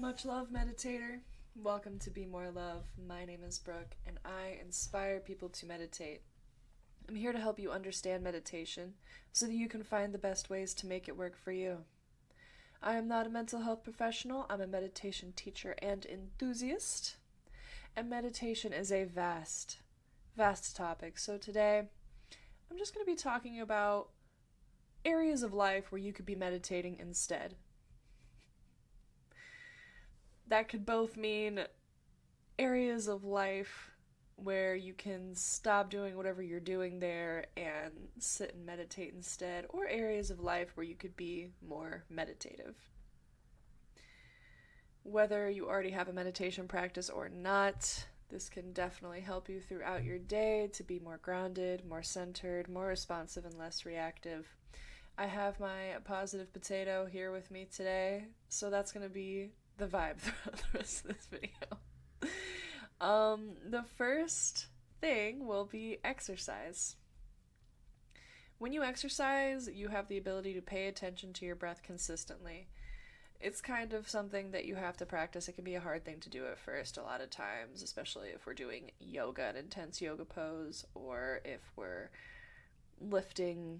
Much love, meditator. Welcome to Be More Love. My name is Brooke, and I inspire people to meditate. I'm here to help you understand meditation so that you can find the best ways to make it work for you. I am not a mental health professional, I'm a meditation teacher and enthusiast. And meditation is a vast, vast topic. So today, I'm just going to be talking about areas of life where you could be meditating instead. That could both mean areas of life where you can stop doing whatever you're doing there and sit and meditate instead, or areas of life where you could be more meditative. Whether you already have a meditation practice or not, this can definitely help you throughout your day to be more grounded, more centered, more responsive, and less reactive. I have my positive potato here with me today, so that's going to be the vibe throughout the rest of this video. The first thing will be exercise. When you exercise, you have the ability to pay attention to your breath consistently. It's kind of something that you have to practice. It can be a hard thing to do at first a lot of times, especially if we're doing yoga, an intense yoga pose, or if we're lifting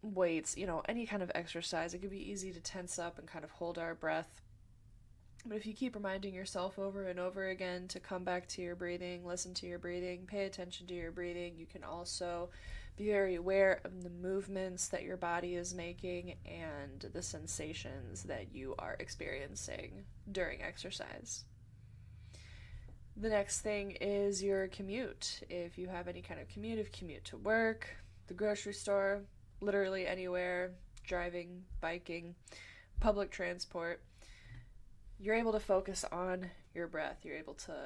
weights, any kind of exercise. It can be easy to tense up and kind of hold our breath. But if you keep reminding yourself over and over again to come back to your breathing, listen to your breathing, pay attention to your breathing, you can also be very aware of the movements that your body is making and the sensations that you are experiencing during exercise. The next thing is your commute. If you have any kind of commute to work, the grocery store, literally anywhere, driving, biking, public transport, you're able to focus on your breath. You're able to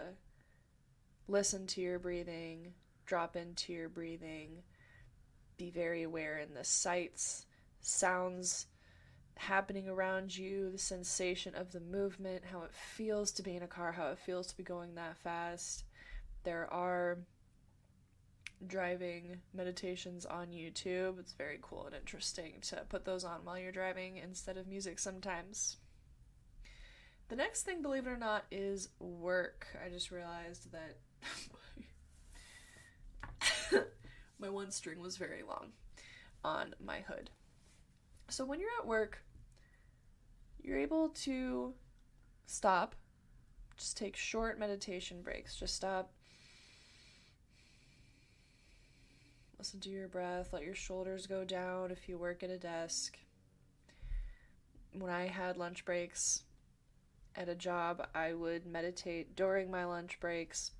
listen to your breathing, drop into your breathing, be very aware in the sights, sounds happening around you, the sensation of the movement, how it feels to be in a car, how it feels to be going that fast. There are driving meditations on YouTube. It's very cool and interesting to put those on while you're driving instead of music sometimes. The next thing, believe it or not, is work. I just realized that my one string was very long on my hood. So when you're at work, you're able to stop, just take short meditation breaks. Just stop, listen to your breath, let your shoulders go down if you work at a desk. When I had lunch breaks at a job, I would meditate during my lunch breaks.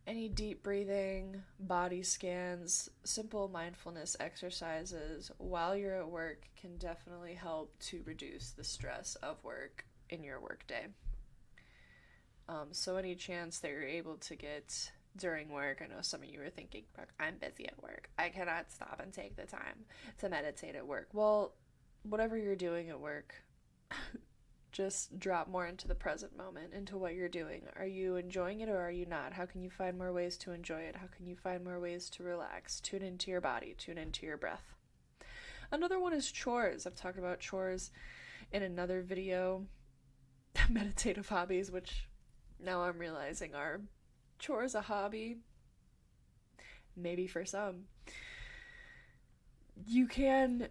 Any deep breathing, body scans, simple mindfulness exercises while you're at work can definitely help to reduce the stress of work in your workday. So any chance that you're able to get during work, I know some of you are thinking, I'm busy at work. I cannot stop and take the time to meditate at work. Well, whatever you're doing at work, just drop more into the present moment, into what you're doing. Are you enjoying it or are you not? How can you find more ways to enjoy it? How can you find more ways to relax? Tune into your body, tune into your breath. Another one is chores. I've talked about chores in another video, meditative hobbies, which now I'm realizing are chores a hobby? Maybe for some. You can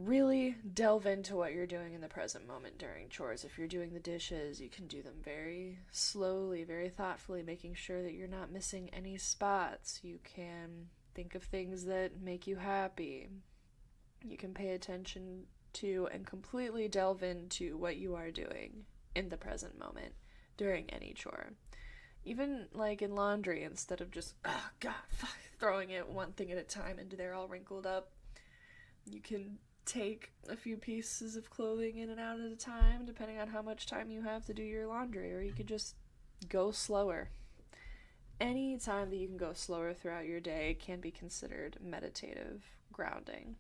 really delve into what you're doing in the present moment during chores. If you're doing the dishes, you can do them very slowly, very thoughtfully, making sure that you're not missing any spots. You can think of things that make you happy. You can pay attention to and completely delve into what you are doing in the present moment during any chore. Even like in laundry, instead of just, oh god, throwing it one thing at a time into there all wrinkled up, you can take a few pieces of clothing in and out at a time, depending on how much time you have to do your laundry, or you could just go slower. Any time that you can go slower throughout your day can be considered meditative grounding.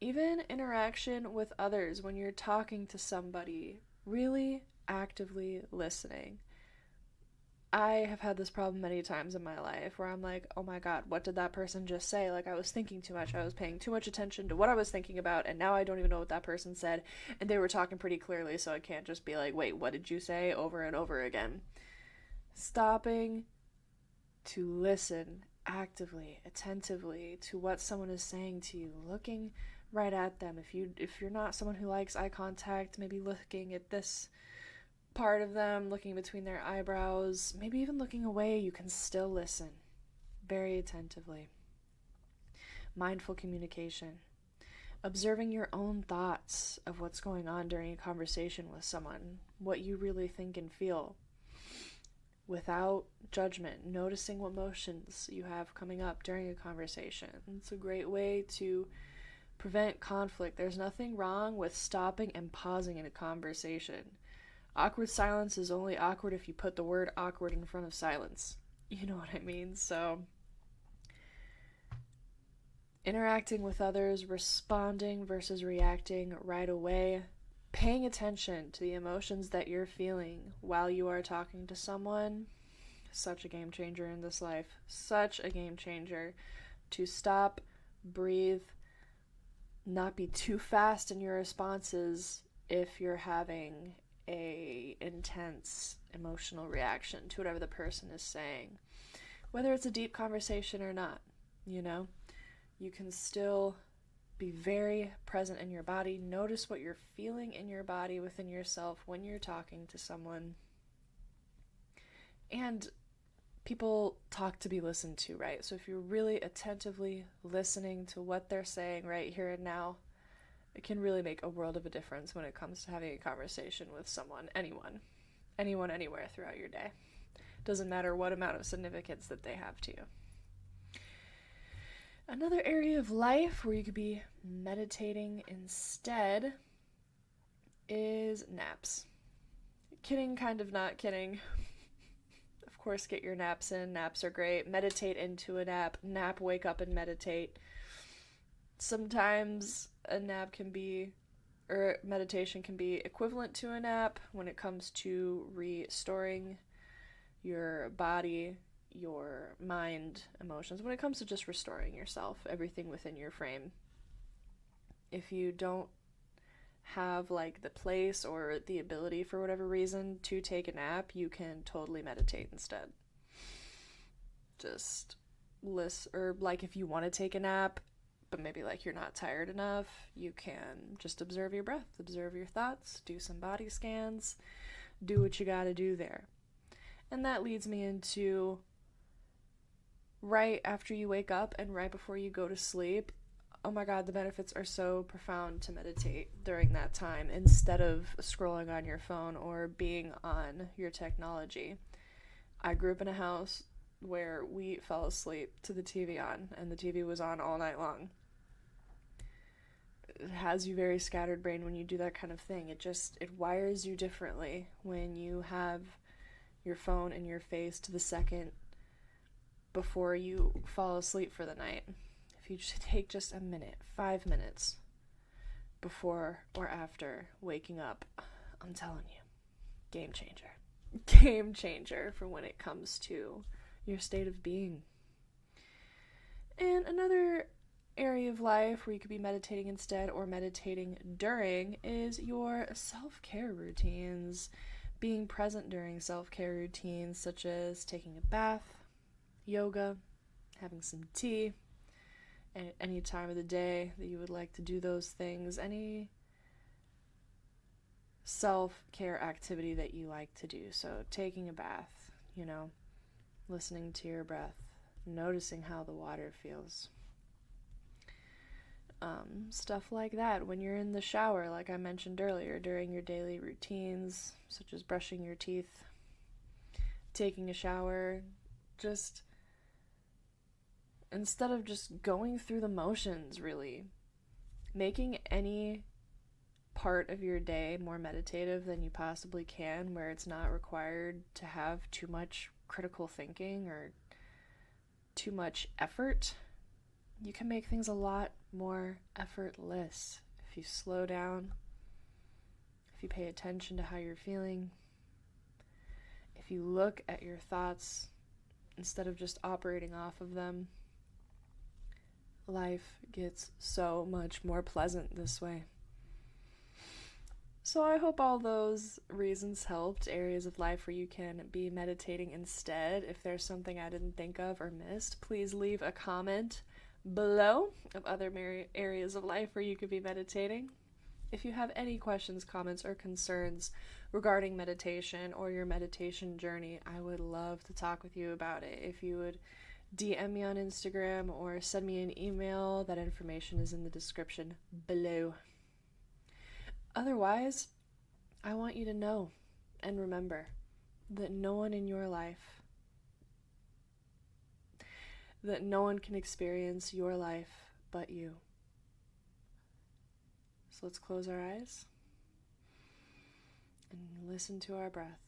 Even interaction with others, when you're talking to somebody, really actively listening. I have had this problem many times in my life where I'm like, oh my god, what did that person just say? Like, I was thinking too much. I was paying too much attention to what I was thinking about, and now I don't even know what that person said. And they were talking pretty clearly, so I can't just be like, wait, what did you say? Over and over again. Stopping to listen actively, attentively to what someone is saying to you, looking right at them. If you're not someone who likes eye contact, maybe looking at this part of them, looking between their eyebrows, maybe even looking away, you can still listen very attentively. Mindful communication. Observing your own thoughts of what's going on during a conversation with someone, what you really think and feel, without judgment, noticing what emotions you have coming up during a conversation. It's a great way to prevent conflict. There's nothing wrong with stopping and pausing in a conversation. Awkward silence is only awkward if you put the word awkward in front of silence. You know what I mean? So, interacting with others, responding versus reacting right away, paying attention to the emotions that you're feeling while you are talking to someone, such a game changer in this life. Such a game changer. To stop, breathe, not be too fast in your responses if you're having a intense emotional reaction to whatever the person is saying, whether it's a deep conversation or not. You can still be very present in your body. Notice what you're feeling in your body within yourself when you're talking to someone. And people talk to be listened to, right? So if you're really attentively listening to what they're saying right here and now, it can really make a world of a difference when it comes to having a conversation with someone, anyone, anywhere throughout your day. Doesn't matter what amount of significance that they have to you. Another area of life where you could be meditating instead is naps. Kidding, kind of not kidding. Of course, get your naps in. Naps are great. Meditate into a nap. Nap, wake up and meditate. Sometimes a nap can be, or meditation can be equivalent to a nap when it comes to restoring your body, your mind, emotions, when it comes to just restoring yourself, everything within your frame. If you don't have like the place or the ability for whatever reason to take a nap, you can totally meditate instead. Just list, or like if you want to take a nap but maybe like you're not tired enough, you can just observe your breath, observe your thoughts, do some body scans, do what you gotta do there. And that leads me into right after you wake up and right before you go to sleep. Oh my god, the benefits are so profound to meditate during that time instead of scrolling on your phone or being on your technology. I grew up in a house where we fell asleep to the TV on, and the TV was on all night long. It has you very scattered brain when you do that kind of thing. It wires you differently when you have your phone in your face to the second before you fall asleep for the night. If you just take just a minute, 5 minutes before or after waking up, I'm telling you, game changer. Game changer for when it comes to your state of being. And another area of life where you could be meditating instead or meditating during is your self-care routines. Being present during self-care routines such as taking a bath, yoga, having some tea, at any time of the day that you would like to do those things, any self-care activity that you like to do. So taking a bath, listening to your breath, noticing how the water feels. Stuff like that. When you're in the shower, like I mentioned earlier, during your daily routines, such as brushing your teeth, taking a shower, just instead of just going through the motions, really, making any part of your day more meditative than you possibly can, where it's not required to have too much critical thinking or too much effort. You can make things a lot more effortless if you slow down, if you pay attention to how you're feeling, if If you look at your thoughts instead of just operating off of them, life gets so much more pleasant this way. So I hope all those reasons helped. Areas of life where you can be meditating instead. If there's something I didn't think of or missed, please leave a comment below of other areas of life where you could be meditating. If you have any questions, comments, or concerns regarding meditation or your meditation journey, I would love to talk with you about it. If you would DM me on Instagram or send me an email, that information is in the description below. Otherwise, I want you to know and remember that no one in your life, that no one can experience your life but you. So let's close our eyes and listen to our breath.